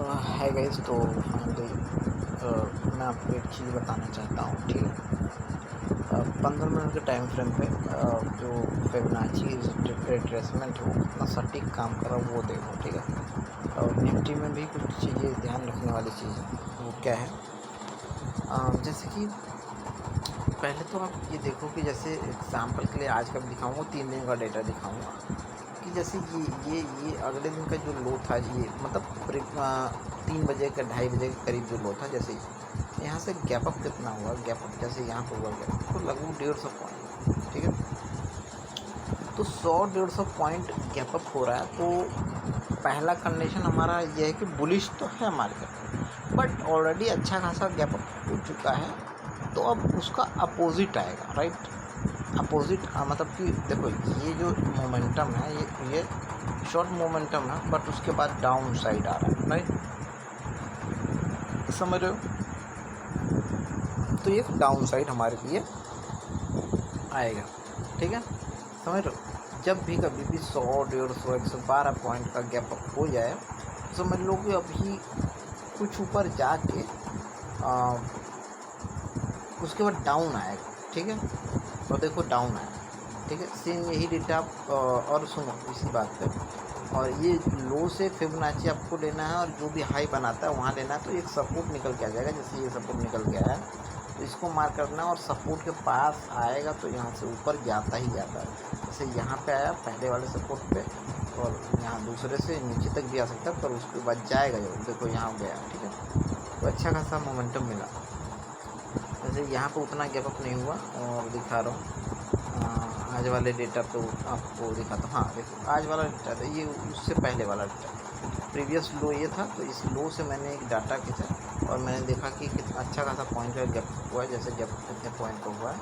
है गाइस। तो फाइनली मैं आपको एक चीज़ बताना चाहता हूँ, ठीक है। 15 मिनट के टाइम फ्रेम पे जो फिबोनाची रिट्रेसमेंट है वो कितना सटीक काम करा वो देखो, ठीक है। और निफ्टी में भी कुछ चीज़ें ध्यान रखने वाली चीज़ है, वो क्या है। जैसे कि पहले तो आप ये देखो कि जैसे एग्जांपल के लिए आज का दिखाऊंगा, 3 दिन का डेटा दिखाऊंगा कि जैसे ये अगले दिन का जो लो था, ये मतलब 3 बजे का 2:30 बजे के करीब जो लो था, जैसे यहाँ से गैप अप कितना हुआ, गैप अप जैसे यहाँ पर हुआ गैप तो लगभग 150 पॉइंट, ठीक है। तो 100-150 पॉइंट गैप अप हो रहा है, तो पहला कंडीशन हमारा ये है कि बुलिश तो है मार्केट, बट ऑलरेडी अच्छा खासा गैप अप हो चुका है। तो अब उसका अपोजिट आएगा, राइट। अपोजिट मतलब कि देखो ये जो मोमेंटम है ये शॉर्ट मोमेंटम है, बट उसके बाद डाउन साइड आ रहा है, राइट। समझ रहे हो। तो ये डाउन साइड हमारे लिए आएगा, ठीक है। समझ रहे हो। जब भी कभी भी 100, 150, 112 पॉइंट का गैप अप हो जाए तो समझ लो कि अभी कुछ ऊपर जाके उसके बाद डाउन आएगा, ठीक है। और देखो डाउन आया, ठीक है। सेम यही डेटा और सुनो इसी बात पे, और ये लो से फिबोनाची आपको लेना है और जो भी हाई बनाता है वहाँ लेना है। तो एक सपोर्ट निकल के आ जाएगा, जैसे ये सपोर्ट निकल के आया तो इसको मार्क करना है और सपोर्ट के पास आएगा तो यहाँ से ऊपर जाता ही जाता है। जैसे यहाँ पे आया पहले वाले सपोर्ट पे, और यहाँ दूसरे से नीचे तक भी आ सकता है, पर उसके बाद जाएगा जरूर। देखो यहाँ गया, ठीक है। तो अच्छा खासा मोमेंटम मिला। जैसे यहाँ पे उतना गैप अप नहीं हुआ, और दिखा रहा हूँ आज वाले डेटा तो आपको दिखाता हूँ। हाँ देखो आज वाला डेटा था, ये उससे पहले वाला डेटा, प्रीवियस लो ये था। तो इस लो से मैंने एक डाटा खींचा और मैंने देखा कि कितना अच्छा खासा पॉइंट का गैप हुआ है। जैसे गैप कितने पॉइंट का हुआ है,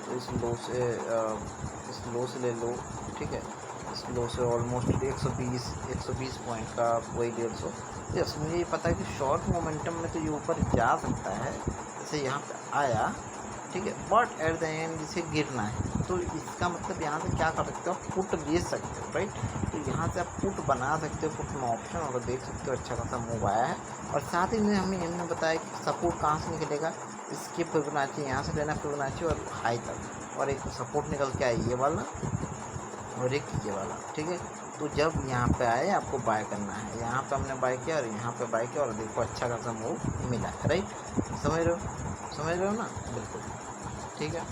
तो इस लो से ले लो, ठीक है। इस लो से ऑलमोस्ट 120 पॉइंट का, वही 150। यस, मुझे ये पता है कि शॉर्ट मोमेंटम में तो ये ऊपर जा सकता है, जैसे यहाँ पे आया, ठीक है। बट एट द एंड इसे गिरना है, तो इसका मतलब यहाँ से क्या कर सकते हो, पुट ले सकते हो, राइट। तो यहाँ से आप पुट बना सकते हो, पुट में ऑप्शन, और देख सकते हो अच्छा खासा मूव आया है। और साथ ही में हमने बताया कि सपोर्ट कहाँ से निकलेगा, इसके फिबोनाची यहाँ से लेना, फिबोनाची और हाई तक, और एक मूव निकल के आया ये वाला और एक ये वाला, ठीक है। तो जब यहाँ पे आए आपको बाय करना है, यहाँ पे हमने बाय किया और यहाँ पे बाय किया, और देखो अच्छा खासा मूव मिला है, राइट। समझ रहे हो ना, बिल्कुल, ठीक है।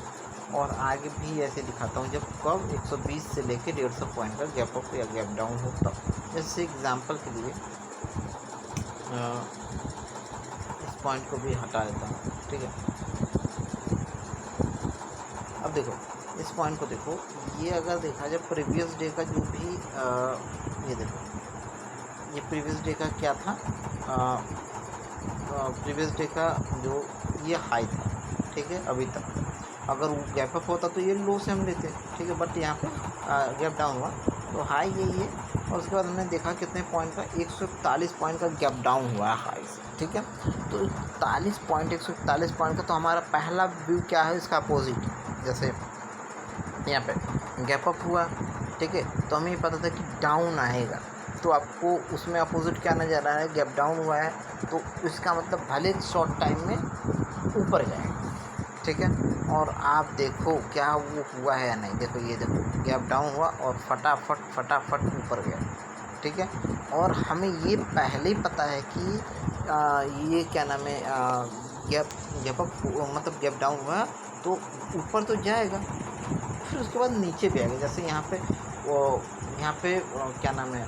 और आगे भी ऐसे दिखाता हूँ, जब कब 120 से लेके 150 पॉइंट का गैप अप या गैप डाउन हो तब। जैसे एग्जांपल के लिए इस पॉइंट को भी हटा देता हूँ, ठीक है। अब देखो इस पॉइंट को देखो, ये अगर देखा जाए प्रीवियस डे का जो भी ये देखो, ये प्रीवियस डे का क्या था, प्रीवियस डे का जो ये हाई था, ठीक है। अभी तक अगर वो गैप अप होता तो ये लो से हम लेते, ठीक है। बट यहाँ पे गैप डाउन हुआ तो हाई यही है, और उसके बाद हमने देखा कितने पॉइंट का, 141 पॉइंट का गैप डाउन हुआ है हाई से, ठीक है। तो 141 पॉइंट का तो हमारा पहला व्यू क्या है, इसका अपोजिट। जैसे यहाँ पे गैप अप हुआ, ठीक है, तो हमें ये पता था कि डाउन आएगा, तो आपको उसमें अपोजिट क्या नज़र आ रहा है, गैप डाउन हुआ है, तो इसका मतलब भले शॉर्ट टाइम में ऊपर जाएगा, ठीक है। और आप देखो क्या वो हुआ है या नहीं, देखो ये देखो गैप डाउन हुआ और फटाफट ऊपर गया, ठीक है। और हमें ये पहले ही पता है कि ये क्या नाम है, गैप अप मतलब गैप डाउन हुआ तो ऊपर तो जाएगा, फिर उसके बाद नीचे भी आएगा। जैसे यहाँ पे क्या नाम है,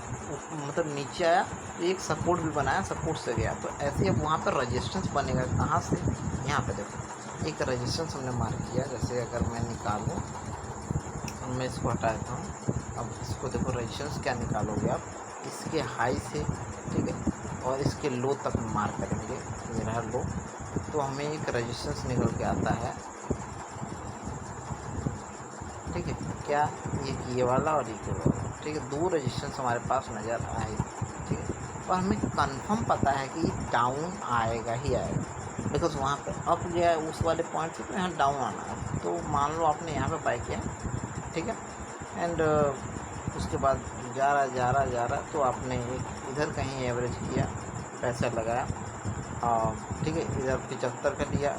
मतलब नीचे आया तो एक सपोर्ट भी बनाया, सपोर्ट से गया, तो ऐसे अब वहाँ पर रजिस्टेंस बनेगा। कहाँ से, यहाँ पे देखो एक रजिस्टेंस हमने मार्क किया। जैसे अगर मैं निकालूँ, मैं इसको हटा देता हूँ। अब इसको देखो रजिस्टेंस क्या निकालोगे आप, इसके हाई से, ठीक है, और इसके लो तक मार्क करेंगे, ये रहा लो, तो हमें एक रजिस्टेंस निकल के आता है, ठीक है। क्या, ये वाला और ये वाला, ठीक है। 2 रजिस्टेंस हमारे पास नज़र आए, ठीक है। और हमें कंफर्म पता है कि डाउन आएगा ही आएगा, बिकॉज वहाँ पे अप गया उस वाले पॉइंट से, तो यहाँ डाउन आना है। तो मान लो आपने यहाँ पे बाय किया, ठीक है, एंड उसके बाद जा रहा, तो आपने एक इधर कहीं एवरेज किया, पैसा लगाया, ठीक है, इधर 75 का लिया,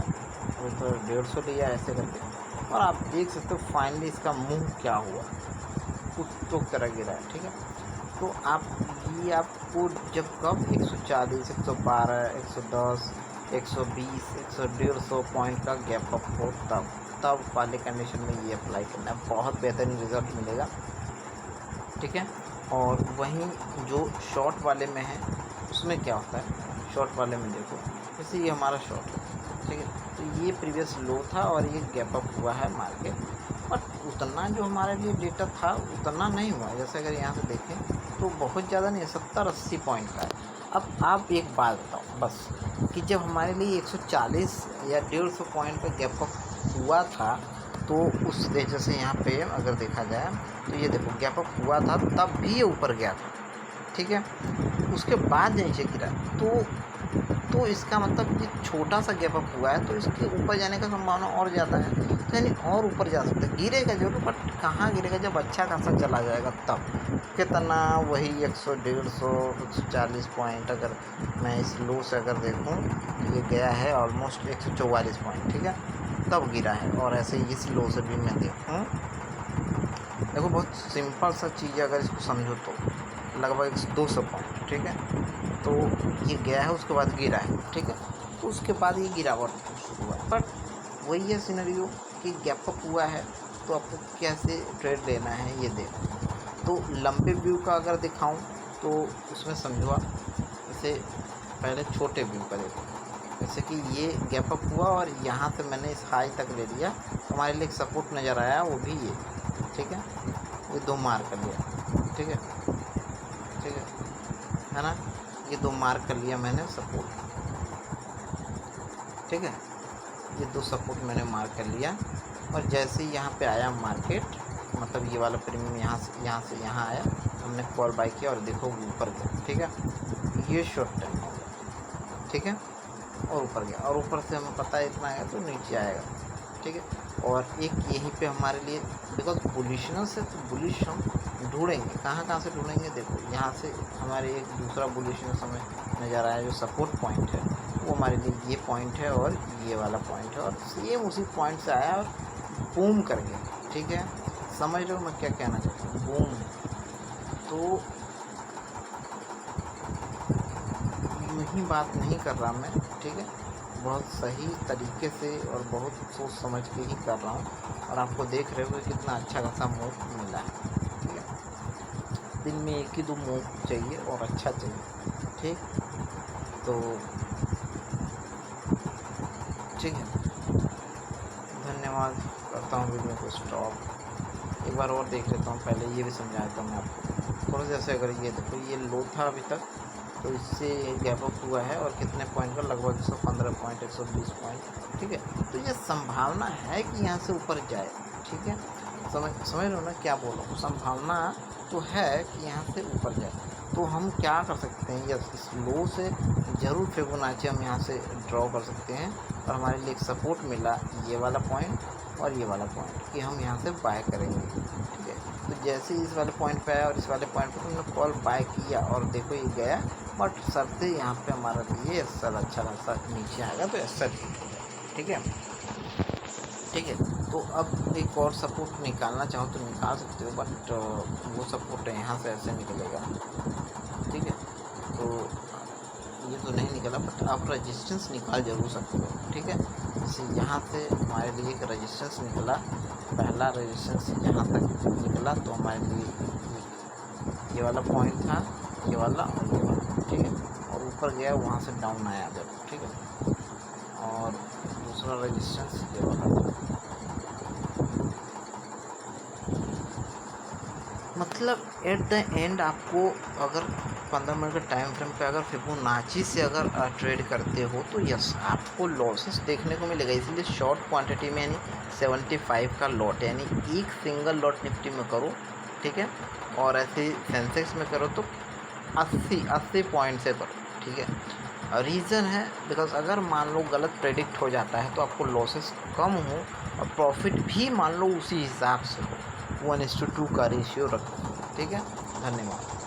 उधर 150 लिया, ऐसे करके। और आप देख सकते हो फाइनली इसका मुंह क्या हुआ, कुत्तों की तरह गिरा है, ठीक है। तो आप ये आपको जब कब 140, 112, 110, 120, 150 पॉइंट का गैप अप हो तब वाले कंडीशन में ये अप्लाई करना है, बहुत बेहतरीन रिज़ल्ट मिलेगा, ठीक है। और वहीं जो शॉर्ट वाले में है उसमें क्या होता है, शॉर्ट वाले में देखो जैसे ये हमारा शॉर्ट है, ठीक है, तो ये प्रीवियस लो था और ये गैप अप हुआ है मार्केट, बट उतना जो हमारे लिए डेटा था उतना नहीं हुआ। जैसे अगर यहाँ से देखें तो बहुत ज़्यादा नहीं है, 70-80 पॉइंट का है। अब आप एक बात बताओ बस कि जब हमारे लिए 140 या 150 पॉइंट का गैप अप हुआ था तो उस जैसे यहाँ पे अगर देखा जाए तो ये देखो गैप अप हुआ था तब भी ये ऊपर गया था, ठीक है, उसके बाद नीचे गिरा। तो इसका मतलब ये छोटा सा गैप अप हुआ है तो इसके ऊपर जाने का संभावना और ज़्यादा है, तो यानी और ऊपर जा सकता है, गिरेगा जरूर, बट कहाँ गिरेगा, जब अच्छा खासा चला जाएगा तब। कितना, वही 100, 150, 140 पॉइंट। अगर मैं इस लो से अगर देखूँ तो ये गया है ऑलमोस्ट 144 पॉइंट, ठीक है, तब गिरा है। और ऐसे इस लो से भी मैं देखूँ, देखो बहुत सिंपल सा चीज़ है, अगर इसको समझो तो लगभग 200 पॉइंट, ठीक है, तो ये गया है उसके बाद गिरा है, ठीक है, तो उसके बाद ये गिरावट शुरू हुआ। बट वही है सिनेरियो कि गैप अप हुआ है तो आपको कैसे ट्रेड लेना है ये देखो। तो लंबे व्यू का अगर दिखाऊं तो उसमें समझो आप, जैसे पहले छोटे व्यू का देखो, जैसे कि ये गैप अप हुआ और यहाँ से मैंने इस हाई तक ले लिया, हमारे लिए एक सपोर्ट नज़र आया, वो भी ये, ठीक है, ये 2 मार्क कर लिया, ठीक है, ठीक है ना, ये 2 मार्क कर लिया मैंने सपोर्ट, ठीक है, ये 2 सपोर्ट मैंने मार्क कर लिया। और जैसे ही यहाँ पे आया मार्केट, मतलब ये वाला प्रीमियम यहाँ से यहाँ आया, हमने कॉल बाय किया और देखो ऊपर गया, ठीक है, ये शॉर्ट टाइम हो गया, ठीक है, और ऊपर गया, और ऊपर से हमें पता है इतना आएगा तो नीचे आएगा, ठीक है। और एक यहीं पे हमारे लिए बिकॉज बुलिशनल से तो बुलिश हम ढूंढेंगे, कहाँ से ढूंढेंगे, देखो यहाँ से हमारे एक दूसरा बुलिशनल हमें नज़र आया जो सपोर्ट पॉइंट है, वो हमारे लिए ये पॉइंट है और ये वाला पॉइंट है, और सेम उसी पॉइंट से आया और बूम कर गया, ठीक है, समझ रहे हो मैं क्या कहना चाहता हूँ, बूम। तो यूँ ही बात नहीं कर रहा मैं, ठीक है, बहुत सही तरीके से और बहुत सोच समझ के ही कर रहा हूँ, और आपको देख रहे हो कितना अच्छा खासा मूव मिला है, ठीक है, दिन में 1 ही 2 मूव चाहिए और अच्छा चाहिए, ठीक, तो ठीक है, धन्यवाद, करता हूँ वीडियो को स्टॉप। एक बार और देख लेता हूँ, पहले ये भी समझा देता हूँ मैं आपको थोड़ा, जैसे अगर ये देखो ये लो था अभी तक, तो इससे गैप अप हुआ है और कितने पॉइंट का, लगभग 115 पॉइंट, 120 पॉइंट, ठीक है, तो ये संभावना है कि यहाँ से ऊपर जाए, ठीक है, समझ लो ना क्या बोल रहा हूँ, संभावना तो है कि यहाँ से ऊपर जाए। तो हम क्या कर सकते हैं, यस इस लो से ज़रूर फिबोनाची हम यहाँ से ड्रॉ कर सकते हैं, और हमारे लिए एक सपोर्ट मिला ये वाला पॉइंट और ये वाला पॉइंट कि हम यहाँ से बाय करेंगे, ठीक है। तो जैसे इस वाले पॉइंट पे आया और इस वाले पॉइंट पे हमने कॉल बाय किया और देखो ये गया, बट शर्त यहाँ पे हमारा लिए सर अच्छा खासा नीचे आएगा तो ऐसा ठीक है, ठीक है। तो अब एक और सपोर्ट निकालना चाहो तो निकाल सकते हो, बट वो सपोर्ट यहाँ से ऐसे निकलेगा, ठीक है, तो ये तो नहीं निकला, बट आप रेजिस्टेंस निकाल जरूर सकते हो, ठीक है। जैसे यहाँ से हमारे लिए एक रेजिस्टेंस निकला, पहला रेजिस्टेंस यहाँ तक निकला, तो हमारे लिए ये वाला पॉइंट था, ये वाला और ये वाला, ठीक है, और ऊपर गया वहाँ से डाउन आया जब, ठीक है, और दूसरा रेजिस्टेंस ये वाला था। मतलब एट द एंड आपको अगर 15 मिनट के टाइम फ्रेम पे अगर फिबोनाची से अगर ट्रेड करते हो तो यस आपको लॉसेस देखने को मिलेगा, इसलिए शॉर्ट क्वांटिटी में यानी 75 का लॉट, यानी एक सिंगल लॉट निफ्टी में करो, ठीक है, और ऐसे सेंसेक्स में करो तो 80 पॉइंट से करो, ठीक है। रीज़न है बिकॉज अगर मान लो गलत प्रेडिक्ट हो जाता है तो आपको लॉसेस कम हो और प्रॉफिट भी मान लो उसी हिसाब से हो, 1:2 का रेशियो रखो, ठीक है। धन्यवाद।